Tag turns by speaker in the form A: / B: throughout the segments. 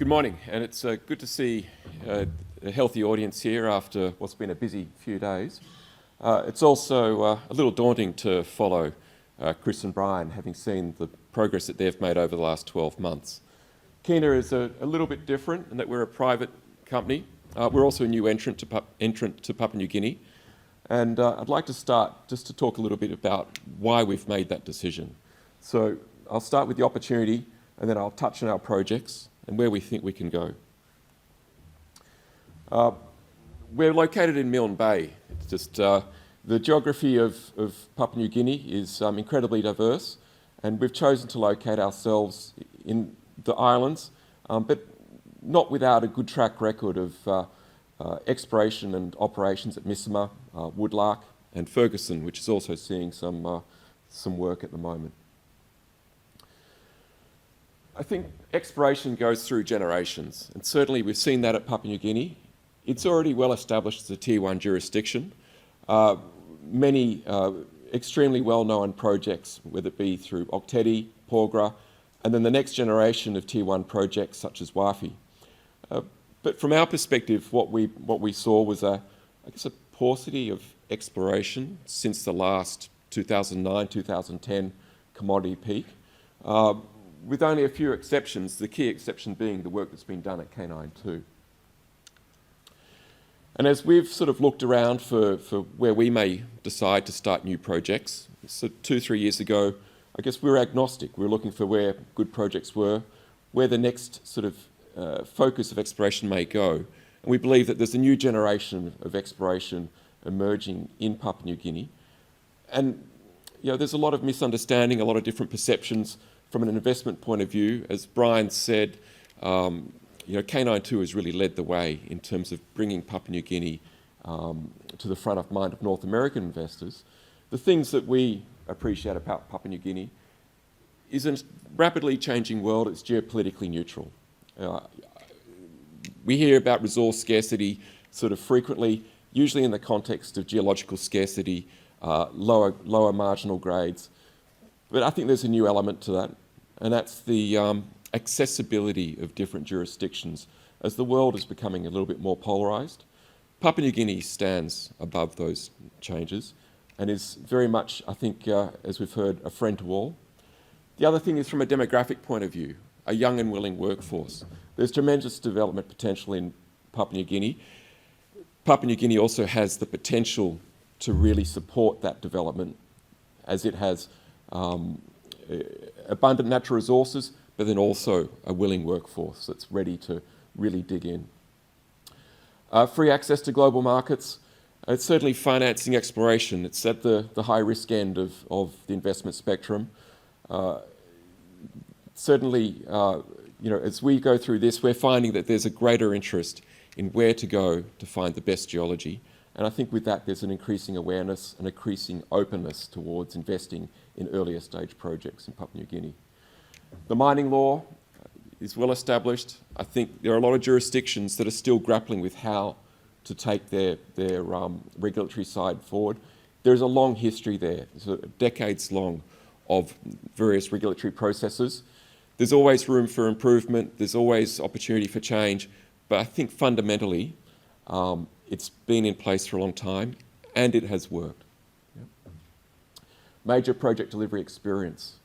A: morning, and it's good to see a healthy audience here after what's been a busy few days. It's also a little daunting to follow Chris and Brian, having seen the progress that they've made over the last 12 months. Kina is a little bit different in that we're a private company. We're also a new entrant to Papua New Guinea. And I'd like to start just to talk a little bit about why we've made that decision. So I'll start with the opportunity, and then I'll touch on our projects and where we think we can go. We're located in Milne Bay. It's just the geography of Papua New Guinea is incredibly diverse, and we've chosen to locate ourselves in the islands, but not without a good track record of exploration and operations at Missima, Woodlark and Ferguson, which is also seeing some work at the moment. I think exploration goes through generations, and certainly we've seen that at Papua New Guinea. It's already well established as a Tier 1 jurisdiction. Many extremely well-known projects, whether it be through Oktedi, Porgera, and then the next generation of Tier 1 projects such as Wafi. But from our perspective, what we saw was I guess a paucity of exploration since the last 2009-2010 commodity peak, with only a few exceptions, the key exception being the work that's been done at K92. And as we've sort of looked around for where we may decide to start new projects, so 2-3 years ago, I guess we were agnostic. We were looking for where good projects were, where the next sort of focus of exploration may go. And we believe that there's a new generation of exploration emerging in Papua New Guinea. And there's a lot of misunderstanding, a lot of different perceptions from an investment point of view. As Brian said, K92 has really led the way in terms of bringing Papua New Guinea to the front of mind of North American investors. The things that we appreciate about Papua New Guinea is a rapidly changing world. It's geopolitically neutral. We hear about resource scarcity sort of frequently, usually in the context of geological scarcity, lower marginal grades. But I think there's a new element to that, and that's the accessibility of different jurisdictions. As the world is becoming a little bit more polarised, Papua New Guinea stands above those changes and is very much, I think, as we've heard, a friend to all. The other thing is from a demographic point of view, a young and willing workforce. There's tremendous development potential in Papua New Guinea. Papua New Guinea also has the potential to really support that development, as it has abundant natural resources, but then also a willing workforce that's ready to really dig in. Free access to global markets. It's certainly financing exploration. It's at the high risk end of the investment spectrum. Certainly, as we go through this, we're finding that there's a greater interest in where to go to find the best geology. And I think with that, there's an increasing awareness, an increasing openness towards investing in earlier stage projects in Papua New Guinea. The mining law is well established. I think there are a lot of jurisdictions that are still grappling with how to take their regulatory side forward. There's a long history there, decades long, of various regulatory processes. There's always room for improvement. There's always opportunity for change. But I think fundamentally, it's been in place for a long time, and it has worked. Yep. Major project delivery experience.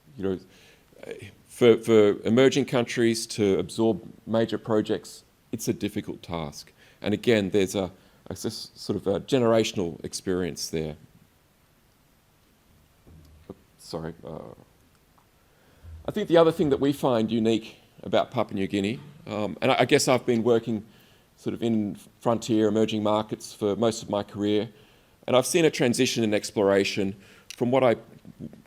A: For emerging countries to absorb major projects, it's a difficult task. And again, there's a sort of a generational experience there. Sorry. I think the other thing that we find unique about Papua New Guinea, and I guess I've been working sort of in frontier emerging markets for most of my career, and I've seen a transition in exploration from what I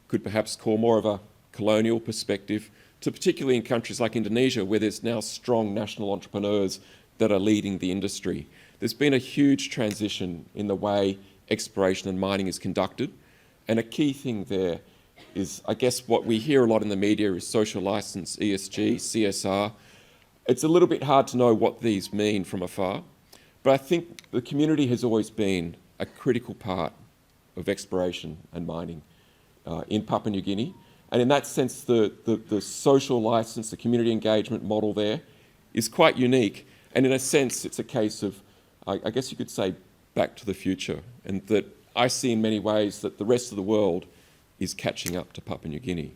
A: could perhaps call more of a colonial perspective to particularly in countries like Indonesia, where there's now strong national entrepreneurs that are leading the industry. There's been a huge transition in the way exploration and mining is conducted, and a key thing there is, I guess what we hear a lot in the media is social license, ESG, CSR. It's a little bit hard to know what these mean from afar, but I think the community has always been a critical part of exploration and mining in Papua New Guinea. And in that sense, the social license, the community engagement model there is quite unique, and in a sense it's a case of, I guess you could say, back to the future, and that I see in many ways that the rest of the world is catching up to Papua New Guinea.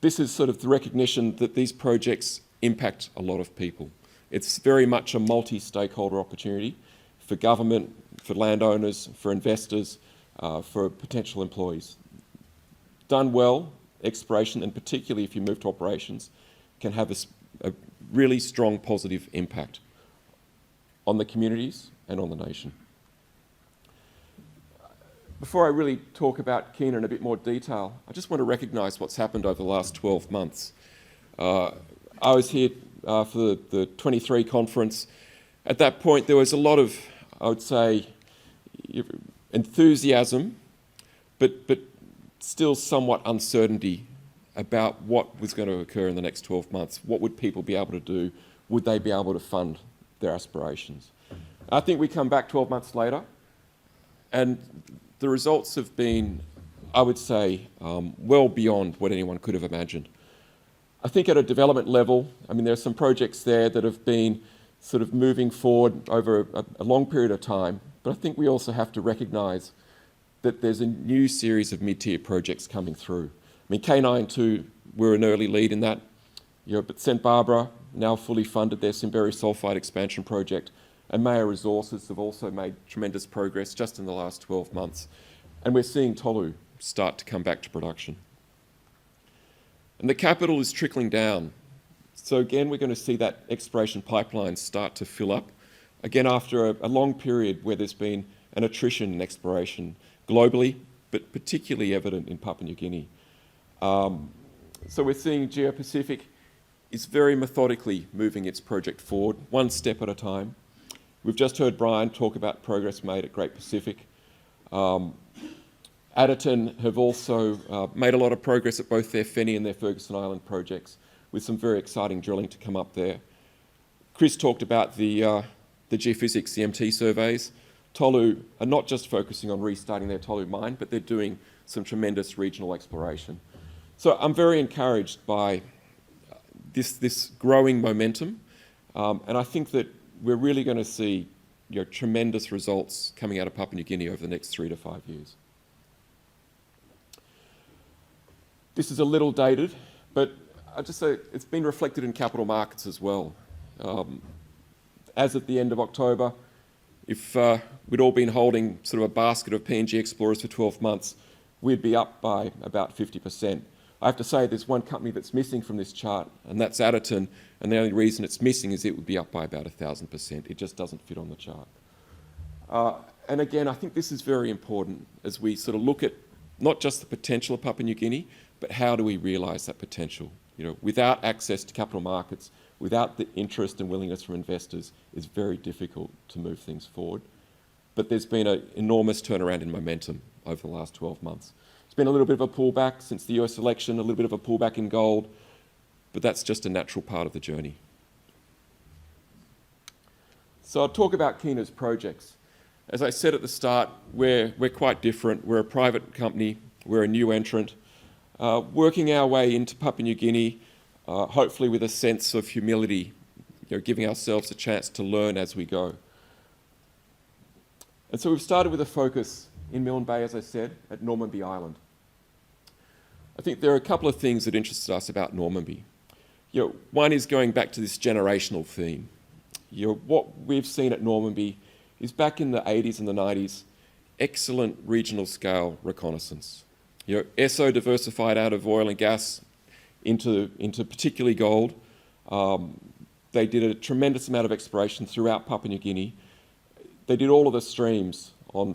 A: This is sort of the recognition that these projects impact a lot of people. It's very much a multi-stakeholder opportunity for government, for landowners, for investors, for potential employees. Done well, exploration, and particularly if you move to operations, can have a really strong positive impact on the communities and on the nation. Before I really talk about Kina in a bit more detail, I just want to recognise what's happened over the last 12 months. I was here for the 23 conference. At that point, there was a lot of, I would say, enthusiasm, but still somewhat uncertainty about what was going to occur in the next 12 months. What would people be able to do? Would they be able to fund their aspirations? I think we come back 12 months later, and the results have been, I would say, well beyond what anyone could have imagined. I think at a development level, I mean, there are some projects there that have been sort of moving forward over a long period of time, but I think we also have to recognise that there's a new series of mid-tier projects coming through. I mean, K92, we're an early lead in that, but St Barbara, now fully funded their Simberi sulphide expansion project, and Maya Resources have also made tremendous progress just in the last 12 months. And we're seeing Tolu start to come back to production. And the capital is trickling down. So again, we're going to see that exploration pipeline start to fill up, again after a long period where there's been an attrition in exploration globally, but particularly evident in Papua New Guinea. So we're seeing Geo-Pacific is very methodically moving its project forward, one step at a time. We've just heard Brian talk about progress made at Great Pacific. Adderton have also made a lot of progress at both their Fenny and their Ferguson Island projects, with some very exciting drilling to come up there. Chris talked about the geophysics, the MT surveys. Tolu are not just focusing on restarting their Tolu mine, but they're doing some tremendous regional exploration. So I'm very encouraged by this growing momentum, and I think that we're really going to see tremendous results coming out of Papua New Guinea over the next 3 to 5 years. This is a little dated, but I'd just say it's been reflected in capital markets as well. As at the end of October, if we'd all been holding sort of a basket of PNG explorers for 12 months, we'd be up by about 50%. I have to say there's one company that's missing from this chart, and that's Adderton, and the only reason it's missing is it would be up by about 1,000%. It just doesn't fit on the chart. And again, I think this is very important as we sort of look at not just the potential of Papua New Guinea, but how do we realise that potential? Without access to capital markets, without the interest and willingness from investors, it's very difficult to move things forward. But there's been an enormous turnaround in momentum over the last 12 months. It's been a little bit of a pullback since the US election, a little bit of a pullback in gold, but that's just a natural part of the journey. So I'll talk about Kina's projects. As I said at the start, we're quite different. We're a private company, we're a new entrant, working our way into Papua New Guinea, hopefully with a sense of humility, giving ourselves a chance to learn as we go. And so we've started with a focus in Milne Bay, as I said, at Normanby Island. I think there are a couple of things that interested us about Normanby. One is going back to this generational theme. What we've seen at Normanby is back in the 80s and the 90s, excellent regional scale reconnaissance. Esso diversified out of oil and gas into particularly gold. They did a tremendous amount of exploration throughout Papua New Guinea. They did all of the streams on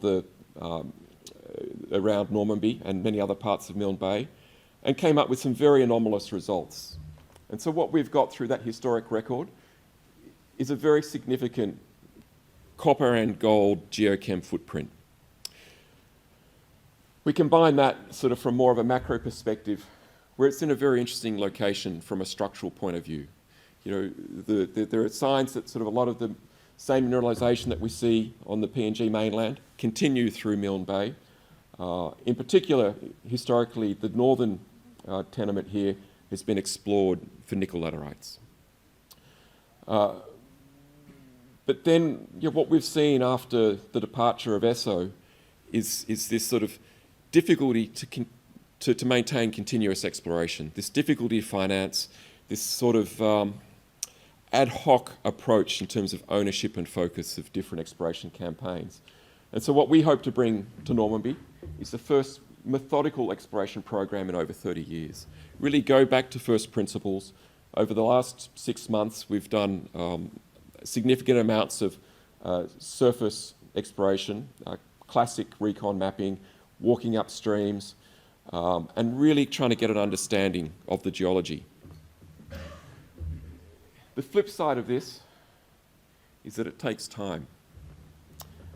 A: around Normanby and many other parts of Milne Bay, and came up with some very anomalous results. And so what we've got through that historic record is a very significant copper and gold geochem footprint. We combine that sort of from more of a macro perspective, where it's in a very interesting location from a structural point of view. There are signs that sort of a lot of the same mineralisation that we see on the PNG mainland continue through Milne Bay. In particular, historically, the northern tenement here has been explored for nickel laterites. But then what we've seen after the departure of ESSO is this sort of difficulty to maintain continuous exploration, this difficulty of finance, this sort of ad hoc approach in terms of ownership and focus of different exploration campaigns. And so what we hope to bring to Normanby is the first methodical exploration program in over 30 years. Really go back to first principles. Over the last 6 months, we've done significant amounts of surface exploration, classic recon mapping, walking up streams, and really trying to get an understanding of the geology. The flip side of this is that it takes time.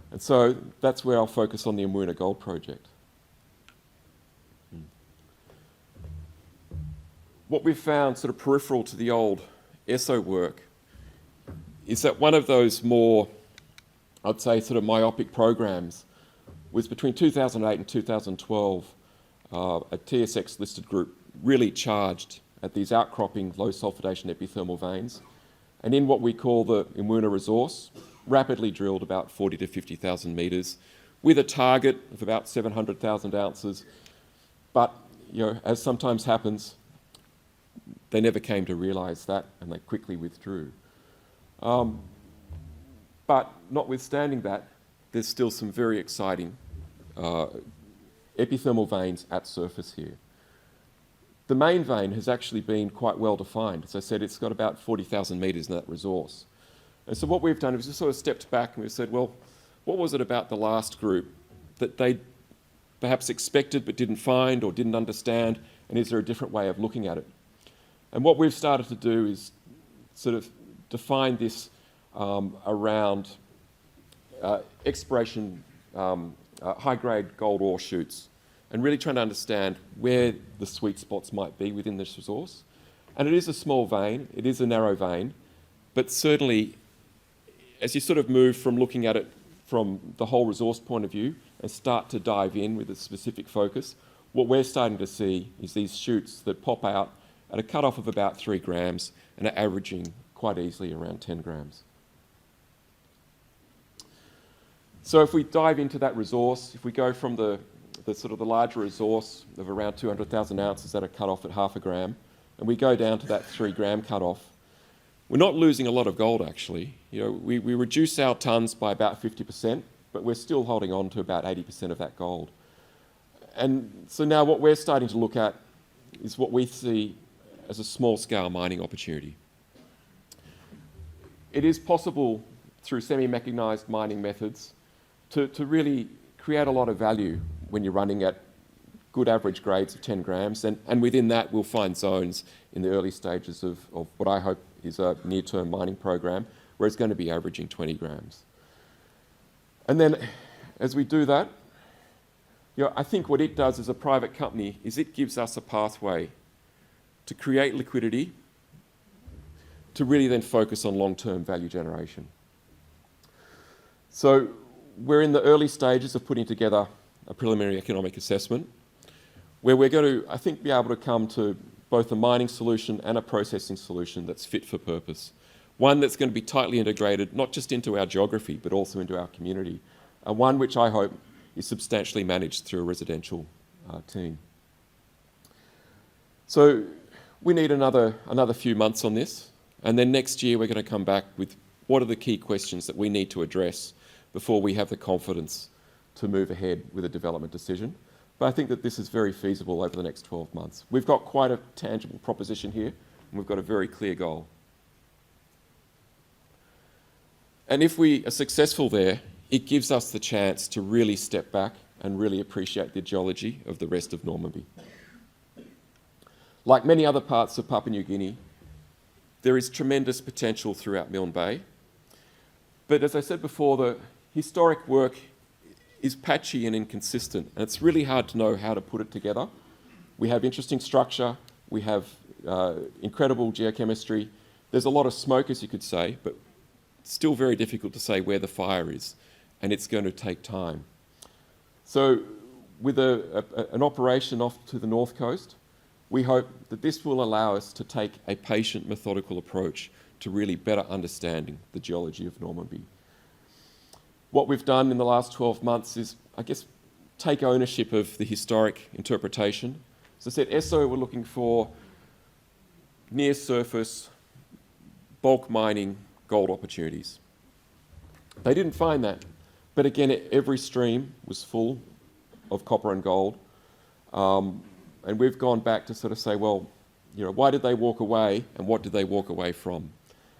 A: And so that's where I'll focus on the Imwuna Gold Project. What we've found sort of peripheral to the old ESSO work is that one of those more, I'd say, sort of myopic programs was between 2008 and 2012, a TSX-listed group really charged at these outcropping low sulfidation epithermal veins, and in what we call the Imwuna resource, rapidly drilled about 40 to 50,000 metres with a target of about 700,000 ounces. But, as sometimes happens, they never came to realise that, and they quickly withdrew. But notwithstanding that, there's still some very exciting epithermal veins at surface here. The main vein has actually been quite well defined. As I said, it's got about 40,000 metres in that resource. And so what we've done is just sort of stepped back and we've said, well, what was it about the last group that they perhaps expected but didn't find or didn't understand, and is there a different way of looking at it? And what we've started to do is sort of define this around exploration, high-grade gold ore shoots, and really trying to understand where the sweet spots might be within this resource. And it is a small vein, it is a narrow vein, but certainly as you sort of move from looking at it from the whole resource point of view and start to dive in with a specific focus, what we're starting to see is these shoots that pop out at a cut-off of about 3 grams and are averaging quite easily around 10 grams. So if we dive into that resource, if we go from the sort of the larger resource of around 200,000 ounces at a cut-off at 0.5 gram, and we go down to that 3 gram cut-off, we're not losing a lot of gold actually. We reduce our tonnes by about 50%, but we're still holding on to about 80% of that gold. And so now what we're starting to look at is what we see as a small-scale mining opportunity. It is possible through semi-mechanised mining methods to really create a lot of value when you're running at good average grades of 10 grams, and within that we'll find zones in the early stages of what I hope is a near-term mining program where it's going to be averaging 20 grams. And then as we do that, I think what it does as a private company is it gives us a pathway to create liquidity, to really then focus on long-term value generation. So we're in the early stages of putting together a preliminary economic assessment where we're going to, I think, be able to come to both a mining solution and a processing solution that's fit for purpose. One that's going to be tightly integrated, not just into our geography, but also into our community. And one which I hope is substantially managed through a residential team. So we need another few months on this. And then next year we're going to come back with what are the key questions that we need to address before we have the confidence to move ahead with a development decision. But I think that this is very feasible over the next 12 months. We've got quite a tangible proposition here, and we've got a very clear goal. And if we are successful there, it gives us the chance to really step back and really appreciate the geology of the rest of Normanby. Like many other parts of Papua New Guinea, there is tremendous potential throughout Milne Bay. But as I said before, the historic work is patchy and inconsistent, and it's really hard to know how to put it together. We have interesting structure, we have incredible geochemistry. There's a lot of smoke, as you could say, but it's still very difficult to say where the fire is, and it's going to take time. So with an operation off to the north coast, we hope that this will allow us to take a patient, methodical approach to really better understanding the geology of Normanby. What we've done in the last 12 months is, I guess, take ownership of the historic interpretation. As I said, ESSO were looking for near surface, bulk mining gold opportunities. They didn't find that, but again, every stream was full of copper and gold. And we've gone back to sort of say, well, why did they walk away and what did they walk away from?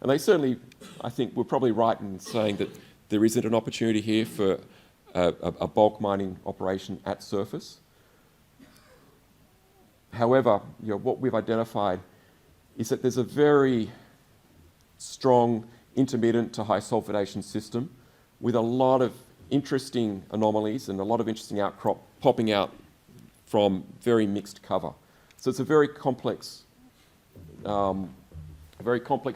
A: And they certainly, I think, were probably right in saying that there isn't an opportunity here for a bulk mining operation at surface. However, what we've identified is that there's a very strong intermittent to high sulfidation system with a lot of interesting anomalies and a lot of interesting outcrop popping out from very mixed cover. So it's a very complex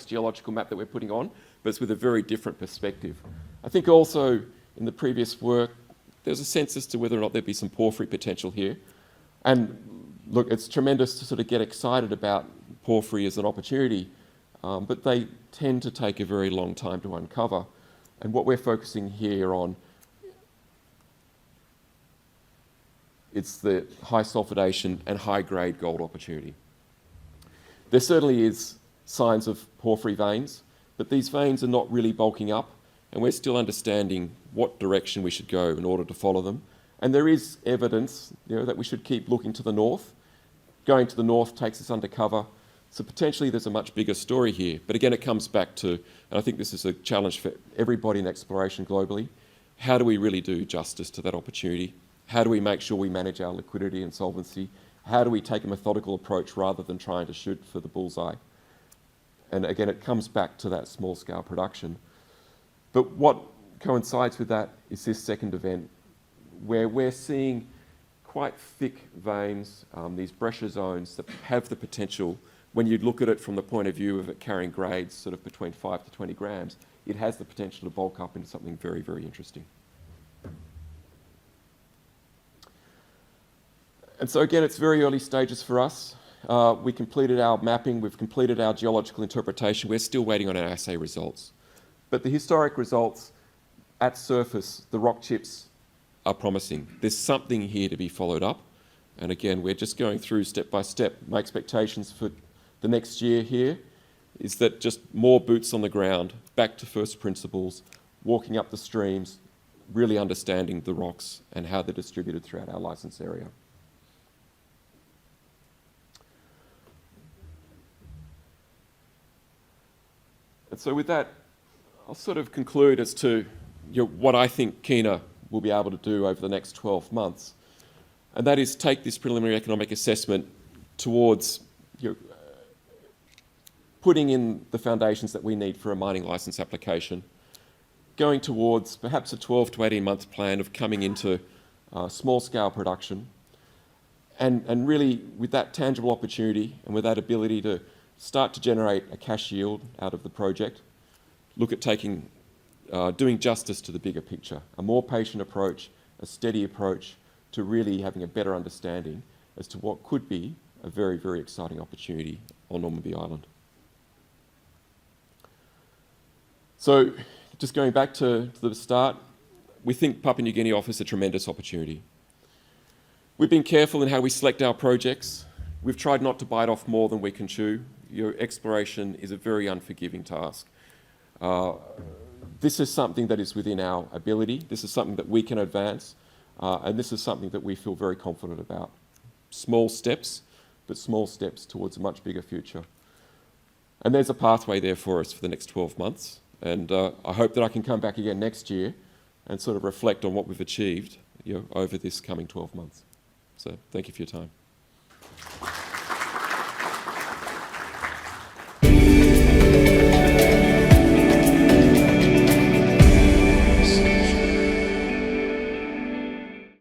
A: geological map that we're putting on, but it's with a very different perspective. I think also in the previous work, there's a sense as to whether or not there'd be some porphyry potential here. And look, it's tremendous to sort of get excited about porphyry as an opportunity, but they tend to take a very long time to uncover. And what we're focusing here on, it's the high sulfidation and high grade gold opportunity. There certainly is signs of porphyry veins, but these veins are not really bulking up, and we're still understanding what direction we should go in order to follow them. And there is evidence that we should keep looking to the north. Going to the north takes us undercover, so potentially there's a much bigger story here. But again, it comes back to, and I think this is a challenge for everybody in exploration globally, how do we really do justice to that opportunity? How do we make sure we manage our liquidity and solvency? How do we take a methodical approach rather than trying to shoot for the bullseye? And again, it comes back to that small-scale production. But what coincides with that is this second event, where we're seeing quite thick veins, these breccia zones that have the potential, when you look at it from the point of view of it carrying grades sort of between 5 to 20 grams, it has the potential to bulk up into something very, very interesting. And so again, it's very early stages for us. We completed our mapping, we've completed our geological interpretation, we're still waiting on our assay results. But the historic results at surface, the rock chips are promising. There's something here to be followed up. And again, we're just going through step by step. My expectations for the next year here is that just more boots on the ground, back to first principles, walking up the streams, really understanding the rocks and how they're distributed throughout our licence area. And so with that, I'll sort of conclude as to what I think Kina will be able to do over the next 12 months. And that is take this preliminary economic assessment towards putting in the foundations that we need for a mining licence application, going towards perhaps a 12 to 18 month plan of coming into small-scale production, and really with that tangible opportunity and with that ability to start to generate a cash yield out of the project, look at doing justice to the bigger picture, a more patient approach, a steady approach to really having a better understanding as to what could be a very, very exciting opportunity on Normanby Island. So just going back to the start, we think Papua New Guinea offers a tremendous opportunity. We've been careful in how we select our projects. We've tried not to bite off more than we can chew. Your exploration is a very unforgiving task. This is something that is within our ability. This is something that we can advance. And this is something that we feel very confident about. Small steps, but small steps towards a much bigger future. And there's a pathway there for us for the next 12 months. And I hope that I can come back again next year and sort of reflect on what we've achieved over this coming 12 months. So thank you for your time.